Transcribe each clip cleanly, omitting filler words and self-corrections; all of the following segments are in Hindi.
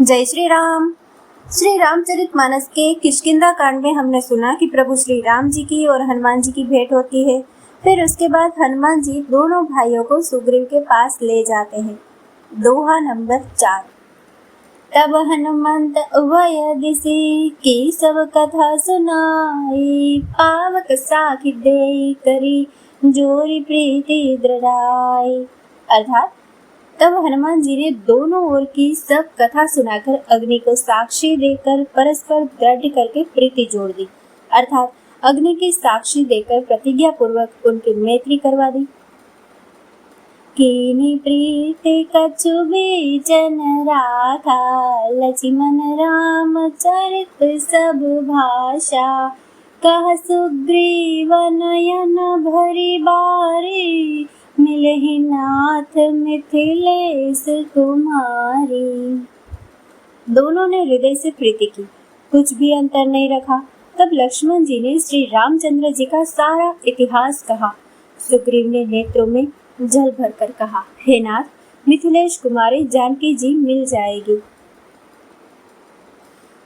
जय श्री राम। श्री रामचरितमानस के किष्किंधा कांड में हमने सुना कि प्रभु श्री राम जी की और हनुमान जी की भेंट होती है। फिर उसके बाद हनुमान जी दोनों भाइयों को सुग्रीव के पास ले जाते हैं। दोहा नंबर 4। तब हनुमंत उभय दिशि की सब कथा सुनाई, पावक साखी देई करी जोरी प्रीति दृढ़ाई। अर्थात तब हनुमान जी ने दोनों ओर की सब कथा सुनाकर अग्नि को साक्षी देकर परस्पर दृढ़ करके प्रीति जोड़ दी। अर्थात अग्नि की साक्षी देकर प्रतिज्ञा पूर्वक उनकी मैत्री करवा दी। कीनी प्रीति कछु बीचन राखा, लक्ष्मण राम चरित सब भाषा। कह सुग्रीव नयन भरी बारी, मिलहि नाथ मिथिलेश कुमारी। दोनों ने हृदय से प्रीति की, कुछ भी अंतर नहीं रखा। तब लक्ष्मण जी ने श्री रामचंद्र जी का सारा इतिहास कहा। सुग्रीव ने नेत्रों में जल भरकर कहा, हे नाथ, मिथिलेश कुमारी जानकी जी मिल जाएगी।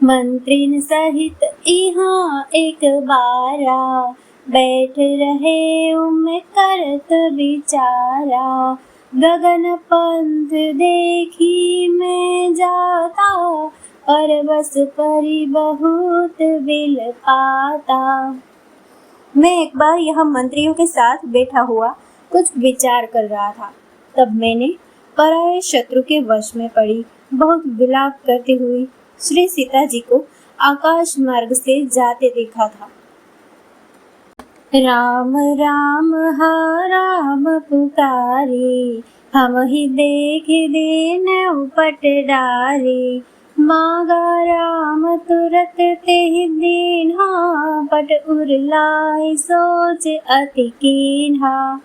मंत्रिन सहित यहाँ एक बारा, बैठ रहे उमे करत विचारा। गगन पंथ देखी मैं जाता, और बस परी बहुत बिल पाता। मैं एक बार यहाँ मंत्रियों के साथ बैठा हुआ कुछ विचार कर रहा था। तब मैंने पराये शत्रु के वश में पड़ी बहुत विलाप करती हुई श्री सीता जी को आकाश मार्ग से जाते देखा था। राम राम हा राम पुकारी, हम ही देख देन उपट डारे। मागा राम तुरत ते दीन्हा, पट उरलाए सोच अति कीन्हा।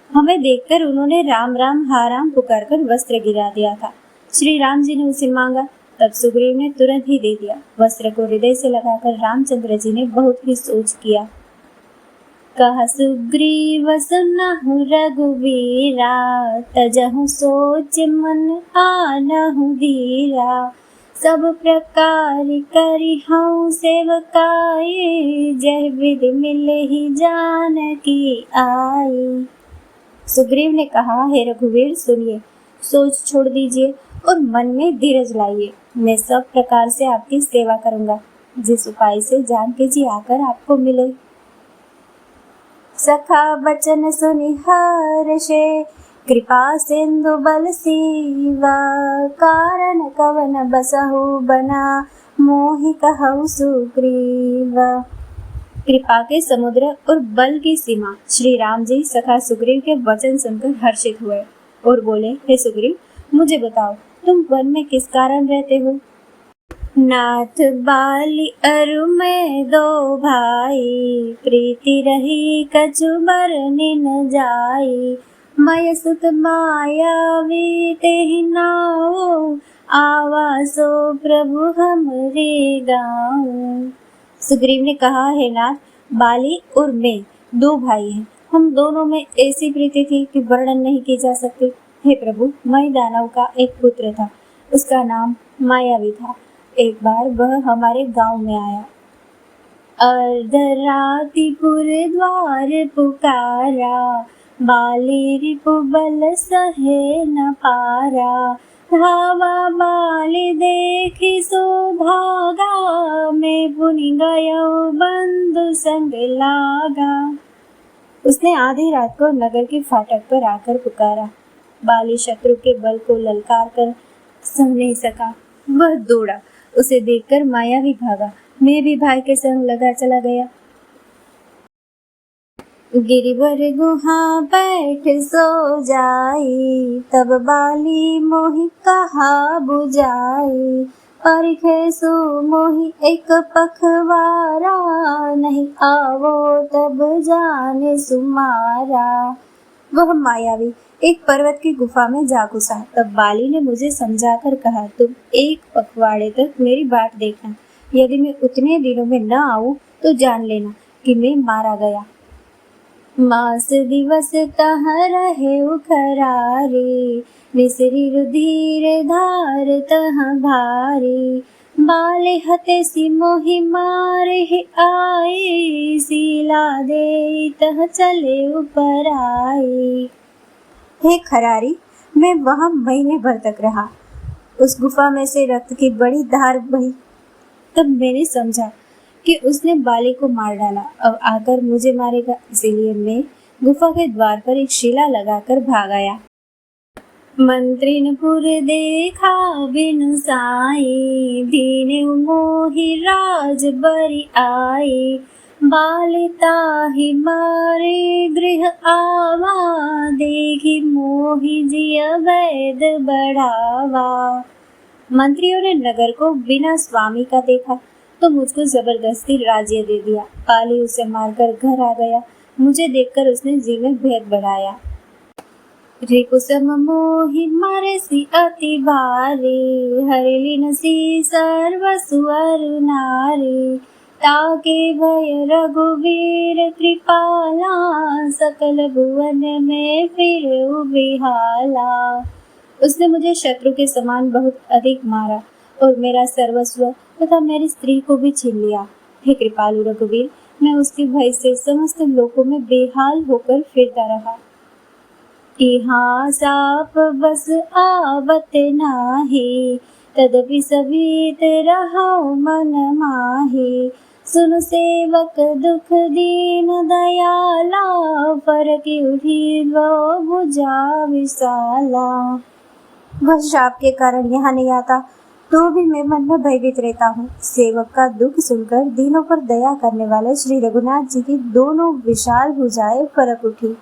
हमें देखकर उन्होंने राम राम हा राम पुकार कर वस्त्र गिरा दिया था। श्री राम जी ने उसे मांगा, तब सुग्रीव ने तुरंत ही दे दिया। वस्त्र को हृदय से लगाकर रामचंद्र जी ने बहुत ही सोच किया। कह सुग्रीव सुनहु रघुवीरा, तजहु सोच मन आनहु धीरा। सब प्रकार करी हूँ सेवकाई, जय विधि मिले ही जानकी आई। सुग्रीव ने कहा, हे रघुवीर सुनिए, सोच छोड़ दीजिए और मन में धीरज लाइए। मैं सब प्रकार से आपकी सेवा करूंगा, जिस उपाय से जानकी जी आकर आपको मिले। सखा बचन सुनि हर्षे, कृपा सिंधु बल सीवा। कारण कवन बसहु बना, मोहि कहु सुग्रीव। कृपा के समुद्र और बल की सीमा श्री राम जी सखा सुग्रीव के वचन सुनकर हर्षित हुए और बोले, हे सुग्रीव, मुझे बताओ, तुम वन में किस कारण रहते हो? नाथ बाली अरु में दो भाई, प्रीति रही कछु बरनि न जाई। मय सुत मायावी तेहि नाऊ, आवा सो प्रभु हमरे गाँव। सुग्रीव ने कहा, हे नाथ, बाली और मैं दो भाई हैं। हम दोनों में ऐसी प्रीति थी कि वर्णन नहीं की जा सकती। हे प्रभु, मय दानव का एक पुत्र था, उसका नाम मायावी था। एक बार वह हमारे गांव में आया। अर्धरातिपुर द्वार पुकारा, बाली रिपु बल सहे न पारा। धावा बाली देखी सो भागा, मैं पुनि गयो बंधु संग लागा। उसने आधी रात को नगर के फाटक पर आकर पुकारा। बाली शत्रु के बल को ललकार कर सह नहीं सका, वह दौड़ा। उसे देखकर मायावी भागा। मैं भी भाई के संग लगा चला गया। गिरिवर गुहा बैठ सो जाई, तब बाली मोहि कहा बुझाई। परिखे सो मोहि एक पखवारा, नहीं आवो तब जाने सुमारा। वह मायावी एक पर्वत की गुफा में जा घुसा। तब बाली ने मुझे समझाकर कहा, तुम एक पखवाड़े तक मेरी बाट देखना। यदि मैं उतने दिनों में न आऊं तो जान लेना कि मैं मारा गया। मास दिवस तह रहे उखरारे, निसरी रुधिर धार तह भारी, बाले हते सी मोहि मारे ही आए, सीला दे तह चले ऊपर आए। हे खरारी, मैं वहां महीने भर तक रहा। उस गुफा में से रक्त की बड़ी धार बही। तब मैंने समझा कि उसने बाले को मार डाला, अब आकर मुझे मारेगा। इसीलिए मैं गुफा के द्वार पर एक शिला लगाकर भाग आया। मंत्रिनपुर देखा बिनु साई, दीने मोहि राज बरि आए, बाले ताहि मारे गृह आवा, देखी मोहि जिय वैद बढ़ावा। मंत्रियों ने नगर को बिना स्वामी का देखा तो मुझको जबरदस्ती राज्य दे दिया। बाली उसे मारकर घर आ गया। मुझे देखकर उसने जी में भेद बढ़ाया। रिपुसम मोहि मारेसी अति भारी, हरिली नसी सर्व सुअर नारी, ताके भय रघुवीर कृपाला, सकल भुवन में फिरऊ बिहाला। उसने मुझे शत्रु के समान बहुत अधिक मारा और मेरा सर्वस्व तथा मेरी स्त्री को भी छीन लिया। हे कृपालु रघुवीर, मैं उसके भय से समस्त लोकों में बेहाल होकर फिरता रहा। इहाँ साप बस आवत नाही, तदपि सभीत रहो मन माही, सुन सेवक दुख दीन दयाला, फरकी उठी वो भुजा विशाला। वह शाप के कारण यहाँ नहीं आता तो भी मैं मन में भयभीत रहता हूँ। सेवक का दुख सुनकर दीनों पर दया करने वाले श्री रघुनाथ जी की दोनों विशाल भुजाएं फरक उठी।